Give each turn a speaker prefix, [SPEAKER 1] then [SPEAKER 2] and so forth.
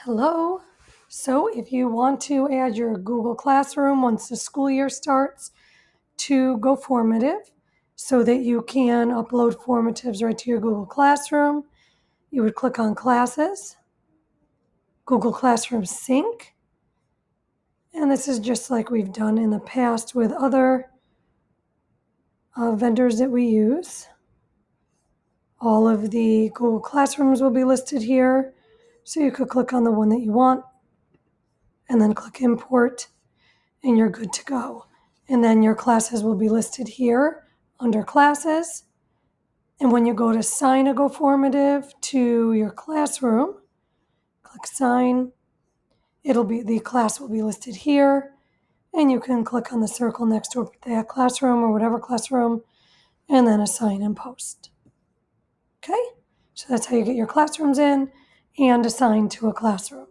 [SPEAKER 1] Hello. So if you want to add your Google Classroom once the school year starts to GoFormative so that you can upload formatives right to your Google Classroom, you would click on Classes, Google Classroom Sync, and this is just like we've done in the past with other vendors that we use. All of the Google Classrooms will be listed here, so you could click on the one that you want and then click Import, and you're good to go. And then your classes will be listed here under Classes. And when you go to sign a GoFormative to your classroom, click Sign. The class will be listed here, and you can click on the circle next to that classroom or whatever classroom, and then assign and post. Okay? So that's how you get your classrooms in and assign to a classroom.